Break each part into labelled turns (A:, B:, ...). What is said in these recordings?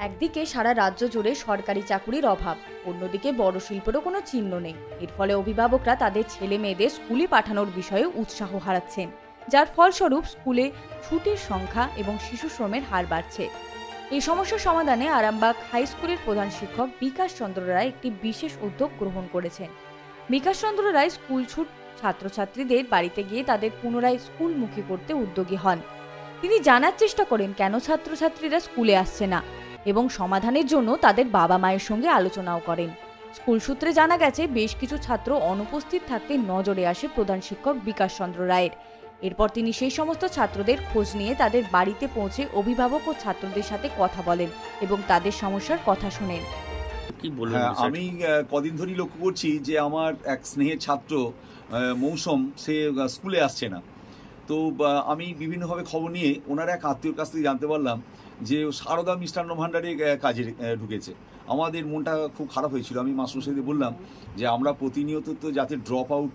A: একদিকে সারা রাজ্য জুড়ে সরকারি চাকুরির অভাব, অন্যদিকে বড় শিল্পেরও কোনো চিহ্ন নেই। এর ফলে অভিভাবকরা তাদের ছেলে মেয়েদের স্কুলে পাঠানোর বিষয়ে উৎসাহ হারাচ্ছেন, যার ফলস্বরূপ স্কুলে ছুটির সংখ্যা এবং শিশু শ্রমের হার বাড়ছে। এই সমস্যার সমাধানে আরামবাগ হাই স্কুলের প্রধান শিক্ষক বিকাশ চন্দ্র রায় একটি বিশেষ উদ্যোগ গ্রহণ করেছেন। বিকাশ চন্দ্র রায় স্কুল ছুট ছাত্রছাত্রীদের বাড়িতে গিয়ে তাদের পুনরায় স্কুলমুখী করতে উদ্যোগী হন। তিনি জানার চেষ্টা করেন কেন ছাত্রছাত্রীরা স্কুলে আসছে না এবং সমাধানের জন্য তাদের বাবা মায়ের সঙ্গে আলোচনাও করেন। স্কুল সূত্রে জানা গেছে, বেশ কিছু ছাত্র অনুপস্থিত থাকতে নজরে আসে প্রধান শিক্ষক বিকাশ চন্দ্র রায়ের। এরপর তিনি সেই সমস্ত ছাত্রদের খোঁজ নিয়ে তাদের বাড়িতে পৌঁছে অভিভাবক ও ছাত্রদের সাথে কথা বলেন এবং তাদের সমস্যার কথা শোনেন।
B: আমি কদিন ধরেই লক্ষ্য করছি যে আমার এক স্নেহের ছাত্র মৌসুম, সে স্কুলে আসছে না। তো আমি বিভিন্নভাবে খবর নিয়ে ওনার এক আত্মীয়র কাছ থেকে জানতে পারলাম যে সারদা মিষ্টান্ন ভাণ্ডারে কাজে ঢুকেছে। আমাদের মনটা খুব খারাপ হয়েছিল। আমি মাস্টারমশাইদের বললাম যে আমরা প্রতিনিয়ত তো যাতে ড্রপ আউট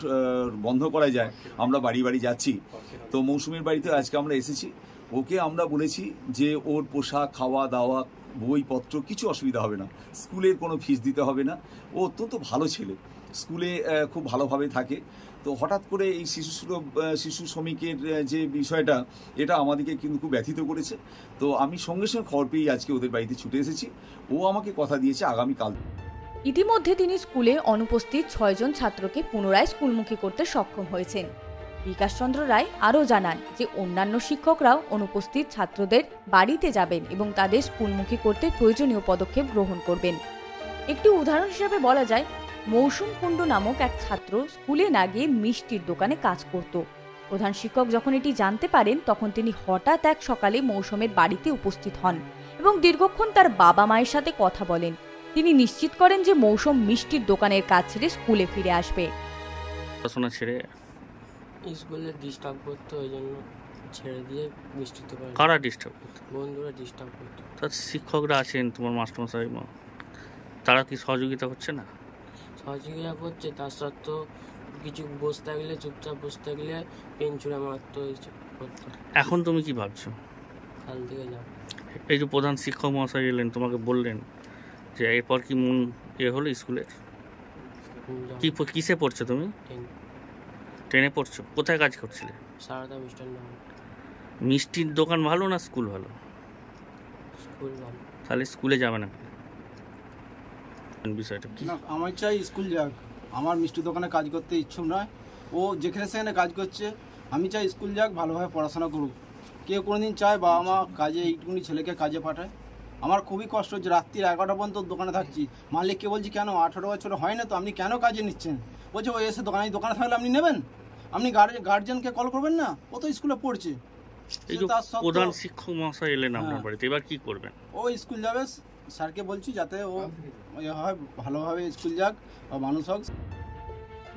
B: বন্ধ করা যায়, আমরা বাড়ি বাড়ি যাচ্ছি। তো মৌসুমের বাড়িতে আজকে আমরা এসেছি। ওকে আমরা বলেছি যে ওর পোশাক, খাওয়া দাওয়া, বইপত্র কিছু অসুবিধা হবে না, স্কুলের কোনো ফিস দিতে হবে না। ও অত্যন্ত ভালো ছেলে, স্কুলে খুব ভালোভাবে থাকে। তো হঠাৎ করে এই শিশু শ্রমিকের যে বিষয়টা, এটা আমাদেরকে কিন্তু খুব ব্যথিত করেছে। তো আমি সঙ্গে সঙ্গে খবর পেয়ে আজকে ওদের বাড়িতে ছুটে এসেছি। ও আমাকে কথা দিয়েছে আগামীকাল।
A: ইতিমধ্যে তিনি স্কুলে অনুপস্থিত 6 জন ছাত্রকে পুনরায় স্কুলমুখী করতে সক্ষম হয়েছেন। বিকাশ চন্দ্র রায় আরও জানান যে অন্যান্য শিক্ষকরাও অনুপস্থিত ছাত্রদের বাড়িতে যাবেন এবং তাদের স্কুলমুখী করতে প্রয়োজনীয় পদক্ষেপ গ্রহণ করবেন। একটি উদাহরণ হিসেবে বলা যায়, মৌসুম কুণ্ডু নামক এক ছাত্র স্কুলে না গিয়ে মিষ্টির দোকানে কাজ করত। প্রধান শিক্ষক যখন এটি জানতে পারেন, তখন তিনি হঠাৎ এক সকালে মৌসুমের বাড়িতে উপস্থিত হন এবং দীর্ঘক্ষণ তার বাবা মায়ের সাথে কথা বলেন। তিনি নিশ্চিত করেন যে মৌসুম মিষ্টির দোকানের কাজ ছেড়ে স্কুলে ফিরে আসবে।
C: পড়াশোনা ছেড়ে
D: স্কুলে ডিস্টার্ব করতো, ওই জন্য ছেড়ে দিয়ে মিষ্টির দোকানে।
C: কারা ডিস্টার্ব করতো?
D: বন্ধুরা ডিস্টার্ব করতো।
C: তার শিক্ষকরা আছেন, তোমার মাস্টারমশাই, তারা কি সহযোগিতা করছে না?
D: সহযোগিতা করছে, তার সত্ত্বেও কিছু বসে থাকলে, চুপচাপ বসে থাকলে পেন ছুঁড়ে মারতো, করতো।
C: এখন তুমি কি ভাবছো?
D: কাল থেকে যাও।
C: এই যে প্রধান শিক্ষক মহাশয় এলেন, তোমাকে বললেন যে এরপর কি মন হলো স্কুলের? কি কিসে পড়ছো তুমি? 10-এ পড়ছো? কোথায় কাজ করছিলে?
D: সারদা মিষ্টান্ন।
C: মিষ্টির দোকান ভালো না স্কুল ভালো?
D: স্কুল ভালো।
C: তাহলে স্কুলে যাবে না? বিষয়টা কি?
E: না, আমার চাই স্কুল যাক। আমার মিষ্টির দোকানে কাজ করতে ইচ্ছুক নয়। ও যেখানে সেখানে কাজ করছে। আমি চাই স্কুল যাক, ভালোভাবে পড়াশোনা করুক। কেউ কোনোদিন চায় বাবা মা কাজে এইটুকুনি ছেলেকে কাজে পাঠায়? আমার খুবই কষ্ট হচ্ছে, রাত্রি 11টা পর্যন্ত দোকানে থাকছি। মালিককে বলছি কেন 18 বছর হয় না তো, আপনি কেন কাজে নিচ্ছেন? বলছে ও এসে দোকানে থাকলে আপনি নেবেন, আপনি গার্জিয়ানকে কল করবেন না, ও তো স্কুলে পড়ছে।
C: এই যে প্রধান শিক্ষক মহাশয় এলেন আপনার বাড়িতে, এবার কি করবেন?
E: ও স্কুল যাবে। স্যারকে বলছি যাতে ও হয় ভালোভাবে স্কুল যাক বা মানুষ হোক।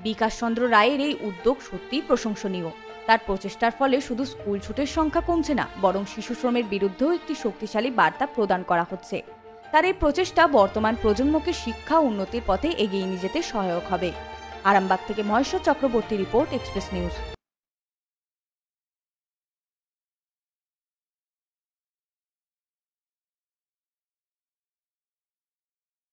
A: বিকাশ চন্দ্র রায়ের এই উদ্যোগ সত্যিই প্রশংসনীয়। তার প্রচেষ্টার ফলে শুধু স্কুল ছুটের সংখ্যা কমছে না, বরং শিশু শ্রমের বিরুদ্ধেও একটি শক্তিশালী বার্তা প্রদান করা হচ্ছে। তার এই প্রচেষ্টা বর্তমান প্রজন্মকে শিক্ষা উন্নতির পথে এগিয়ে নিয়ে যেতে সহায়ক হবে। আরামবাগ থেকে Maheshwar Chakraborty report, express news.